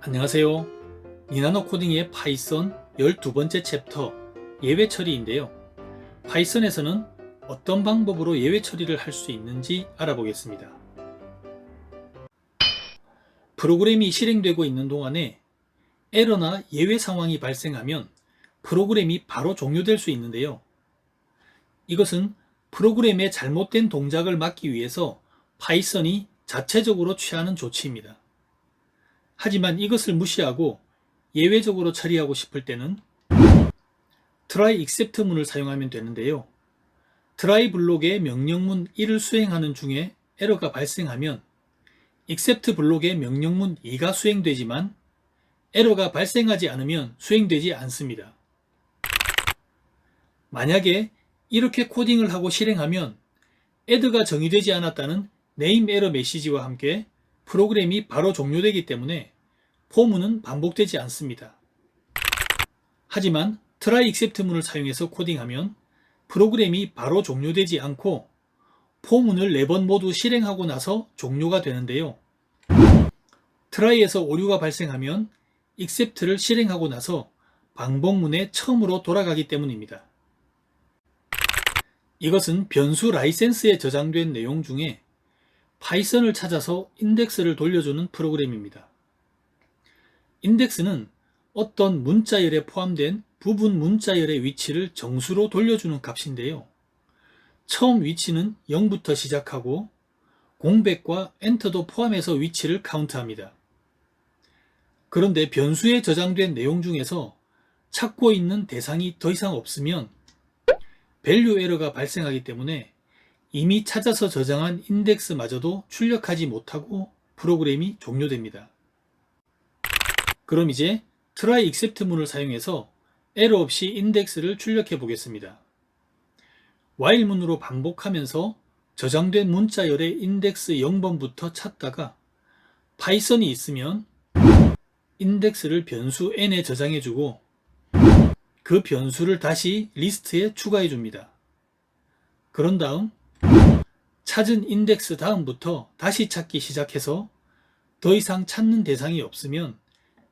안녕하세요. 니나노 코딩의 파이썬 12번째 챕터 예외 처리인데요. 파이썬에서는 어떤 방법으로 예외 처리를 할 수 있는지 알아보겠습니다. 프로그램이 실행되고 있는 동안에 에러나 예외 상황이 발생하면 프로그램이 바로 종료될 수 있는데요. 이것은 프로그램의 잘못된 동작을 막기 위해서 파이썬이 자체적으로 취하는 조치입니다. 하지만 이것을 무시하고 예외적으로 처리하고 싶을 때는 try except 문을 사용하면 되는데요. try 블록의 명령문 1을 수행하는 중에 에러가 발생하면 except 블록의 명령문 2가 수행되지만 에러가 발생하지 않으면 수행되지 않습니다. 만약에 이렇게 코딩을 하고 실행하면 add가 정의되지 않았다는 name error 메시지와 함께 프로그램이 바로 종료되기 때문에 포문은 반복되지 않습니다. 하지만 try except 문을 사용해서 코딩하면 프로그램이 바로 종료되지 않고 포문을 4번 모두 실행하고 나서 종료가 되는데요. try에서 오류가 발생하면 except를 실행하고 나서 반복문에 처음으로 돌아가기 때문입니다. 이것은 변수 라이센스에 저장된 내용 중에 파이썬을 찾아서 인덱스를 돌려주는 프로그램입니다. 인덱스는 어떤 문자열에 포함된 부분 문자열의 위치를 정수로 돌려주는 값인데요. 처음 위치는 0부터 시작하고 공백과 엔터도 포함해서 위치를 카운트합니다. 그런데 변수에 저장된 내용 중에서 찾고 있는 대상이 더 이상 없으면 밸류 에러가 발생하기 때문에 이미 찾아서 저장한 인덱스마저도 출력하지 못하고 프로그램이 종료됩니다. 그럼 이제 try except 문을 사용해서 에러 없이 인덱스를 출력해 보겠습니다. while 문으로 반복하면서 저장된 문자열의 인덱스 0번부터 찾다가 파이썬이 있으면 인덱스를 변수 n에 저장해 주고 그 변수를 다시 리스트에 추가해 줍니다. 그런 다음 찾은 인덱스 다음부터 다시 찾기 시작해서 더 이상 찾는 대상이 없으면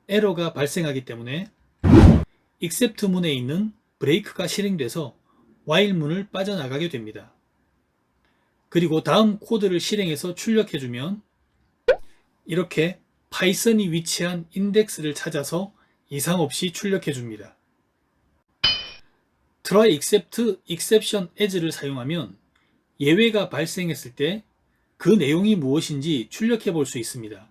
에러가 발생하기 때문에 except 문에 있는 브레이크가 실행돼서 while 문을 빠져나가게 됩니다. 그리고 다음 코드를 실행해서 출력해주면 이렇게 파이썬이 위치한 인덱스를 찾아서 이상 없이 출력해줍니다. try except exception as를 사용하면 예외가 발생했을 때 그 내용이 무엇인지 출력해 볼 수 있습니다.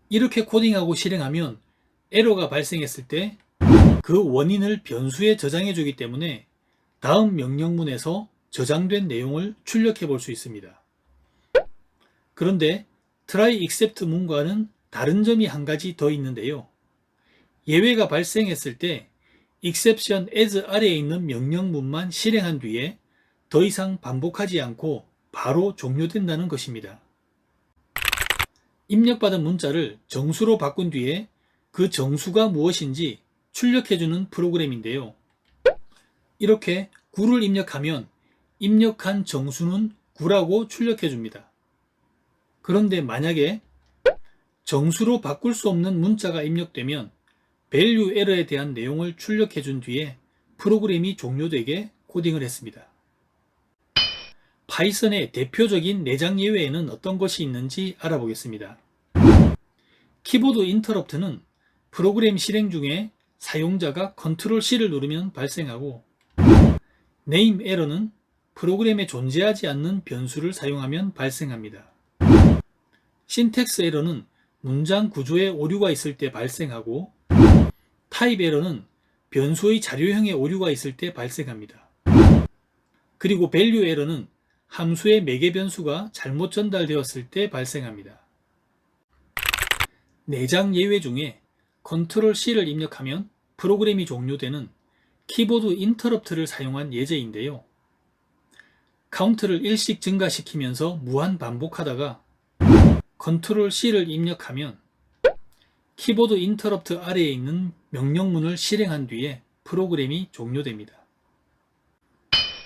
이렇게 코딩하고 실행하면 에러가 발생했을 때 그 원인을 변수에 저장해 주기 때문에 다음 명령문에서 저장된 내용을 출력해 볼 수 있습니다. 그런데 try except 문과는 다른 점이 한 가지 더 있는데요. 예외가 발생했을 때 exception as 아래에 있는 명령문만 실행한 뒤에 더 이상 반복하지 않고 바로 종료된다는 것입니다. 입력받은 문자를 정수로 바꾼 뒤에 그 정수가 무엇인지 출력해주는 프로그램인데요. 이렇게 9를 입력하면 입력한 정수는 9라고 출력해줍니다. 그런데 만약에 정수로 바꿀 수 없는 문자가 입력되면 value error에 대한 내용을 출력해준 뒤에 프로그램이 종료되게 코딩을 했습니다. 파이썬의 대표적인 내장 예외에는 어떤 것이 있는지 알아보겠습니다. 키보드 인터럽트는 프로그램 실행 중에 사용자가 컨트롤 C를 누르면 발생하고 네임 에러는 프로그램에 존재하지 않는 변수를 사용하면 발생합니다. 신텍스 에러는 문장 구조에 오류가 있을 때 발생하고 타입 에러는 변수의 자료형에 오류가 있을 때 발생합니다. 그리고 밸류 에러는 함수의 매개 변수가 잘못 전달되었을 때 발생합니다. 내장 예외 중에 컨트롤 C를 입력하면 프로그램이 종료되는 키보드 인터럽트를 사용한 예제인데요. 카운트를 1씩 증가시키면서 무한 반복하다가 컨트롤 C를 입력하면 키보드 인터럽트 아래에 있는 명령문을 실행한 뒤에 프로그램이 종료됩니다.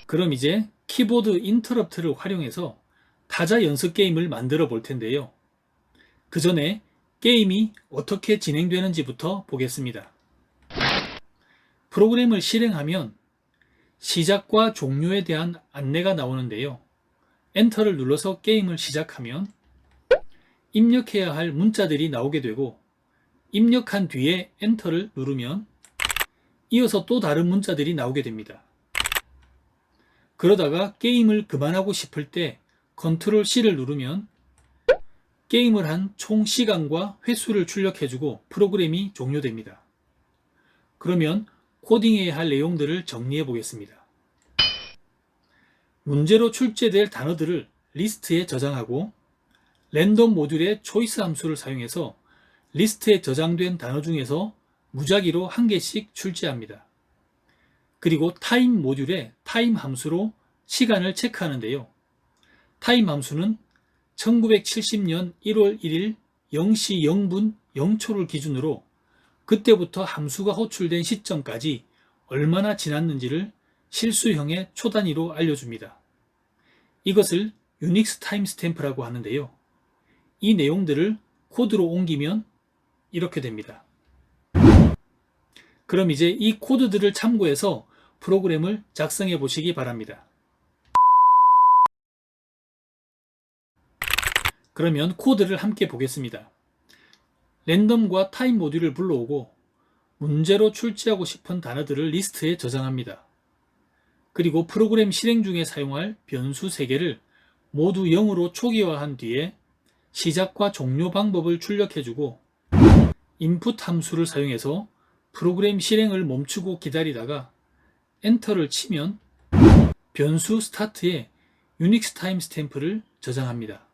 그럼 이제 키보드 인터럽트를 활용해서 타자 연습 게임을 만들어 볼 텐데요. 그 전에 게임이 어떻게 진행되는지부터 보겠습니다. 프로그램을 실행하면 시작과 종료에 대한 안내가 나오는데요. 엔터를 눌러서 게임을 시작하면 입력해야 할 문자들이 나오게 되고, 입력한 뒤에 엔터를 누르면 이어서 또 다른 문자들이 나오게 됩니다. 그러다가 게임을 그만하고 싶을 때 컨트롤 C를 누르면 게임을 한 총 시간과 횟수를 출력해주고 프로그램이 종료됩니다. 그러면 코딩해야 할 내용들을 정리해 보겠습니다. 문제로 출제될 단어들을 리스트에 저장하고, 랜덤 모듈의 초이스 함수를 사용해서 리스트에 저장된 단어 중에서 무작위로 한 개씩 출제합니다. 그리고 타임 모듈의 타임 함수로 시간을 체크하는데요. 타임 함수는 1970년 1월 1일 0시 0분 0초를 기준으로 그때부터 함수가 호출된 시점까지 얼마나 지났는지를 실수형의 초 단위로 알려줍니다. 이것을 유닉스 타임스탬프라고 하는데요. 이 내용들을 코드로 옮기면 이렇게 됩니다. 그럼 이제 이 코드들을 참고해서 프로그램을 작성해 보시기 바랍니다. 그러면 코드를 함께 보겠습니다. 랜덤과 타임 모듈을 불러오고 문제로 출제하고 싶은 단어들을 리스트에 저장합니다. 그리고 프로그램 실행 중에 사용할 변수 3개를 모두 0으로 초기화한 뒤에 시작과 종료 방법을 출력해주고, 인풋 함수를 사용해서 프로그램 실행을 멈추고 기다리다가 엔터를 치면 변수 스타트에 유닉스 타임스탬프를 저장합니다.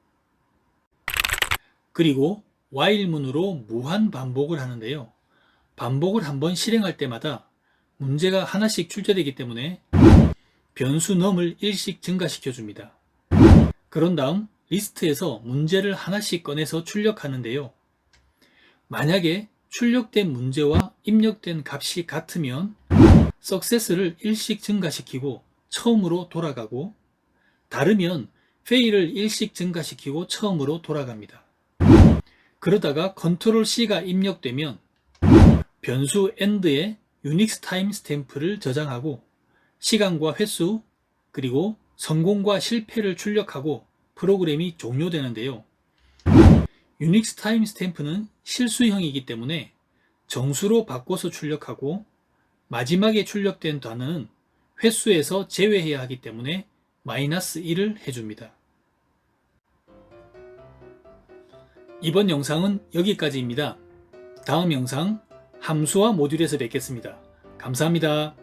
그리고 while문으로 무한 반복을 하는데요. 반복을 한번 실행할 때마다 문제가 하나씩 출제되기 때문에 변수 num을 1씩 증가시켜 줍니다. 그런 다음 리스트에서 문제를 하나씩 꺼내서 출력하는데요. 만약에 출력된 문제와 입력된 값이 같으면 success를 1씩 증가시키고 처음으로 돌아가고, 다르면 fail을 1씩 증가시키고 처음으로 돌아갑니다. 그러다가 컨트롤 C가 입력되면 변수 end에 유닉스 타임 스탬프를 저장하고 시간과 횟수, 그리고 성공과 실패를 출력하고 프로그램이 종료되는데요. 유닉스 타임 스탬프는 실수형이기 때문에 정수로 바꿔서 출력하고, 마지막에 출력된 단어는 횟수에서 제외해야 하기 때문에 -1을 해줍니다. 이번 영상은 여기까지입니다. 다음 영상 함수와 모듈에서 뵙겠습니다. 감사합니다.